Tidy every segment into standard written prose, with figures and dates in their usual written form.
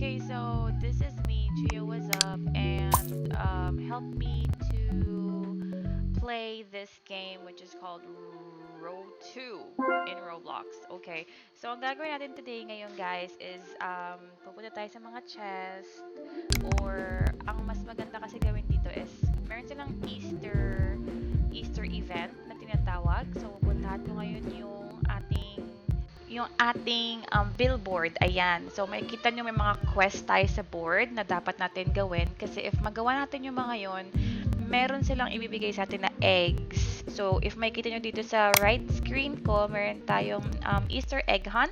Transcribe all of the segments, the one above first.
Okay, so this is me, Gio, what's up, and help me to play this game which is called Row 2 in Roblox. Okay, so ang gagawin natin today ngayon guys is pupunta tayo sa mga chest or ang mas maganda kasi gawin dito is meron silang Easter event na tinatawag. So pupuntahan ko ngayon yung ating billboard. Ayan. So, makikita nyo may mga quest tayo sa board na dapat natin gawin. Kasi if magawa natin yung mga yon, meron silang ibibigay sa atin na eggs. So, if makikita nyo dito sa right screen ko, meron tayong Easter egg hunt.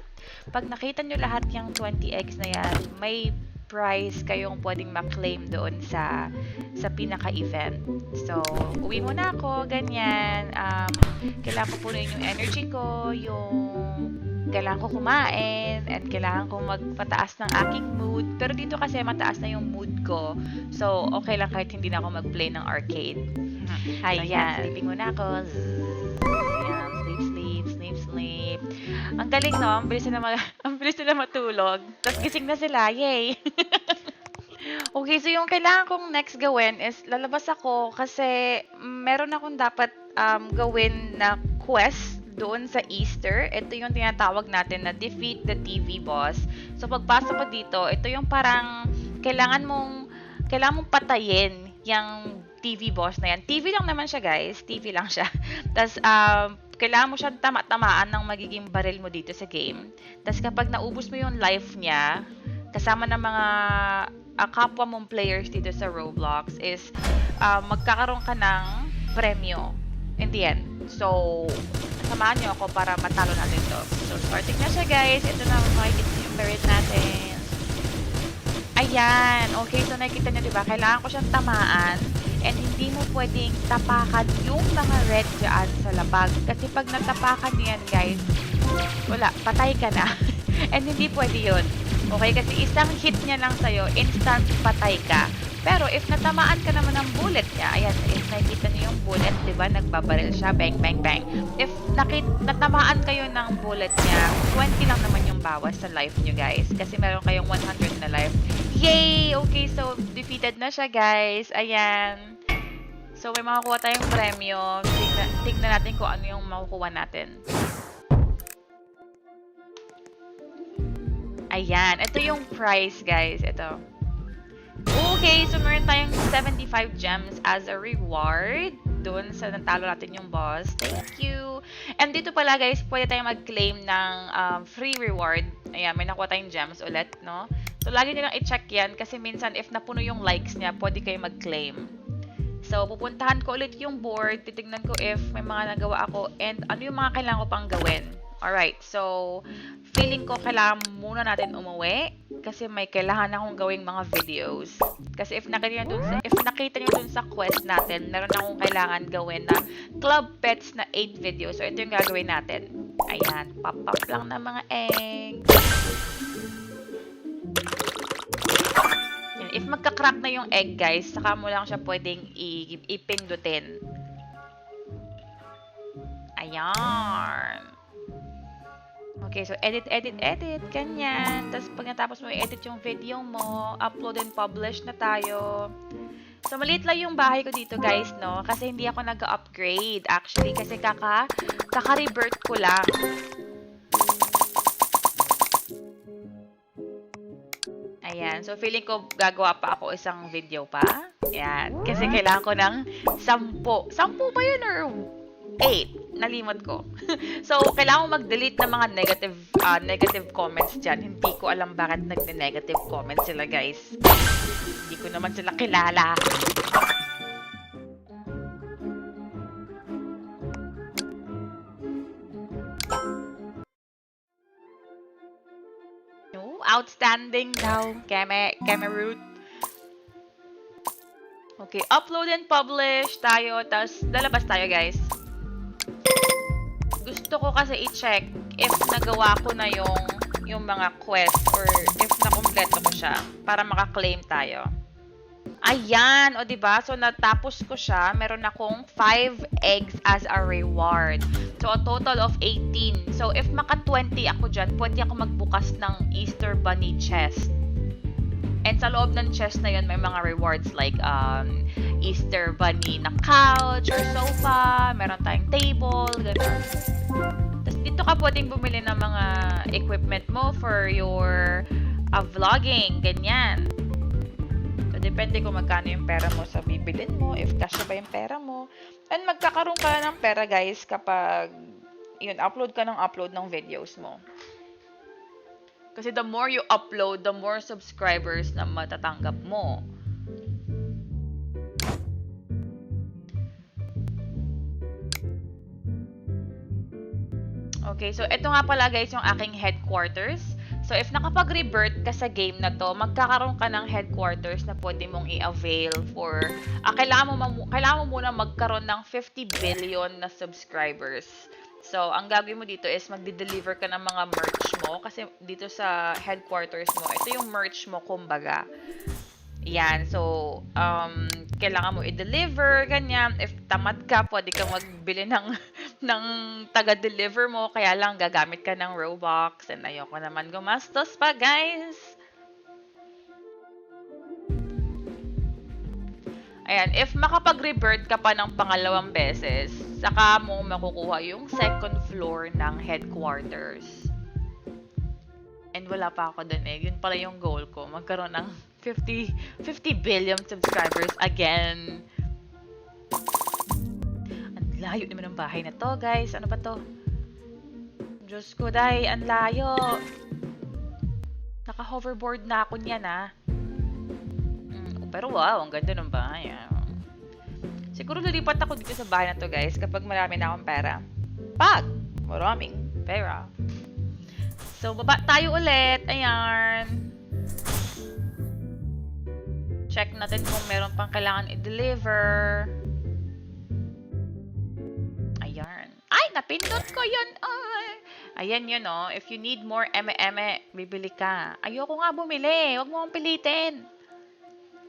Pag nakita nyo lahat yung 20 eggs na yan, may prize kayong pwedeng ma-claim doon sa pinaka-event. So, uwi muna ako, ganyan. Kailangan ko punuin yung energy ko, kailangan ko kumain, and kailangan ko magpataas ng aking mood. Pero dito kasi mataas na yung mood ko. So, okay lang kahit hindi na ako mag-play ng arcade. Ayan, sleeping muna ako. Ayan, sleep. Ang galing, no? Ang bilis nila matulog. Tapos gising na sila. Yay! Okay, so yung kailangan kong next gawin is lalabas ako kasi meron akong dapat gawin na quest doon sa Easter. Ito yung tinatawag natin na defeat the TV boss. So pagpasok ko dito, ito yung parang kailangan mong patayin yung TV boss na yan. TV lang naman siya, guys. TV lang siya. Tapos kailangan mo siyang tamaan ng magiging baril mo dito sa game. Tapos kapag naubos mo yung life niya, kasama ng mga kapwa mong players dito sa Roblox is magkakaroon ka ng premyo in the end. So, samahan niyo ako para matalo natin to. So, starting na siya, guys. Ito na, makikita yung baril natin. Ayan. Okay, so nakikita niyo, diba? Kailangan ko siyang tamaan. And hindi mo pwedeng tapakan yung mga red dyan sa labag. Kasi pag natapakan niyan, guys, wala, patay ka na. And hindi pwede yun. Okay, kasi isang hit niya lang sa'yo, instant patay ka. Pero if natamaan ka naman ng bullet niya, ayan, if nakikita niyo yung bullet, di ba, nagbabaril siya, bang, bang, bang. If natamaan kayo ng bullet niya, 20 lang naman yung bawas sa life niyo, guys. Kasi meron kayong 100 na life. Yay! Okay, so defeated na siya, guys. Ayan. So may makakuha tayong premyo. Tignan natin kung ano yung makukuha natin. Ayan. Ito yung prize, guys. Ito. Okay, so meron tayong 75 gems as a reward doon sa natalo natin yung boss. Thank you! And dito pala, guys, pwede tayong mag-claim ng free reward. Ayan, may nakuha tayong gems ulit, no? So, lagi nyo lang i-check yan kasi minsan if napuno yung likes niya, pwede kayo mag-claim. So, pupuntahan ko ulit yung board, titignan ko if may mga nagawa ako and ano yung mga kailangan ko pang gawin. Alright, so feeling ko kailangan muna natin umuwi kasi may kailangan akong gawing mga videos. Kasi if nakita nyo dun sa quest natin, meron akong kailangan gawin na club pets na 8 videos. So, ito yung gagawin natin. Ayan, pop-up lang ng mga eggs. If magka-crack na yung egg, guys, saka mo lang siya pwedeng ipindutin. Ayan. Okay, so edit, ganyan. Tapos pag natapos mo i-edit yung video mo, upload and publish na tayo. So, maliit lang yung bahay ko dito, guys, no? Kasi hindi ako nag-upgrade, actually. Kasi kaka-revert ko lang. Ayan. So, feeling ko gagawa pa ako isang video pa. Ayan. Kasi kailangan ko ng 10. 10 ba yun or 8? Nalimot ko. So, kailangan ko mag-delete ng mga negative comments dyan. Hindi ko alam bakit nagne-negative comments sila, guys. Hindi ko naman sila kilala. No, outstanding daw. Cameroon. Okay, upload and publish tayo. Tapos, lalabas tayo, guys. Gusto ko kasi i-check if nagawa ko na yung mga quest or if nakumpleto ko siya para maka-claim tayo. Ayan, o diba? So, natapos ko siya. Meron akong 5 eggs as a reward. So, a total of 18. So, if maka-20 ako dyan, pwede ako magbukas ng Easter Bunny chest. And sa loob ng chest na yun, may mga rewards like Easter Bunny na couch or sofa, meron tayong table, gano'n. Tapos dito ka pwedeng bumili ng mga equipment mo for your vlogging, ganyan. So, depende kung magkano yung pera mo sa bibilin mo, if kasya ba yung pera mo. And magkakaroon ka ng pera, guys, kapag yun, upload ng videos mo. Kasi the more you upload, the more subscribers na matatanggap mo. Okay, so ito nga pala guys yung aking headquarters. So if nakapag-revert ka sa game na to, magkakaroon ka ng headquarters na pwede mong i-avail for kailangan mo muna magkaroon ng 50 billion na subscribers. So, ang gagawin mo dito is magde-deliver ka ng mga merch mo kasi dito sa headquarters mo, ito yung merch mo kumbaga. Yan. So, kailangan mo i-deliver, ganyan. If tamad ka, pwede kang magbili ng taga-deliver mo. Kaya lang, gagamit ka ng Robux. And ayoko naman gumastos pa, guys. Ayan. If makapag-revert ka pa ng pangalawang beses, saka mo makukuha yung second floor ng headquarters. And wala pa ako dun eh. Yun pala yung goal ko. Magkaroon ng 50 billion subscribers again. Ang layo naman ng bahay na to, guys. Ano ba to? Diyos ko, day. Ang layo. Naka-hoverboard na ako niyan, ah. Pero wow, ang ganda ng bahay, ah. Siguro lilipat ako dito sa bahay na to, guys, kapag marami na akong pera. Pag maraming pera. So, baba tayo ulit. Ayan. Check natin kung meron pang kailangan i-deliver. Ayan. Ay, napindot ko yun. Ay. Ayan yun, oh. If you need more eme-eme, bibili ka. Ayoko nga bumili. Huwag mo akong pilitin.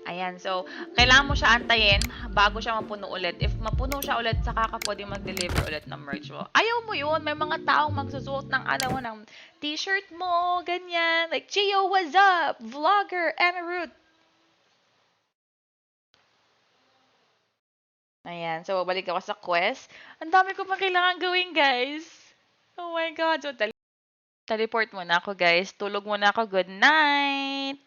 Ayan. So, kailangan mo siya antayin bago siya mapuno ulit. If mapuno siya ulit, saka ka pwede mag-deliver ulit ng merch mo. Ayaw mo yun. May mga taong magsusuot ng ng t-shirt mo, ganyan. Like, Chio, what's up? Vlogger, Emma Ruth. Ayan. So, babalik ako sa quest. Ang dami ko pang kailangan gawin, guys. Oh my God. So, teleport muna ako, guys. Tulog muna ako. Good night!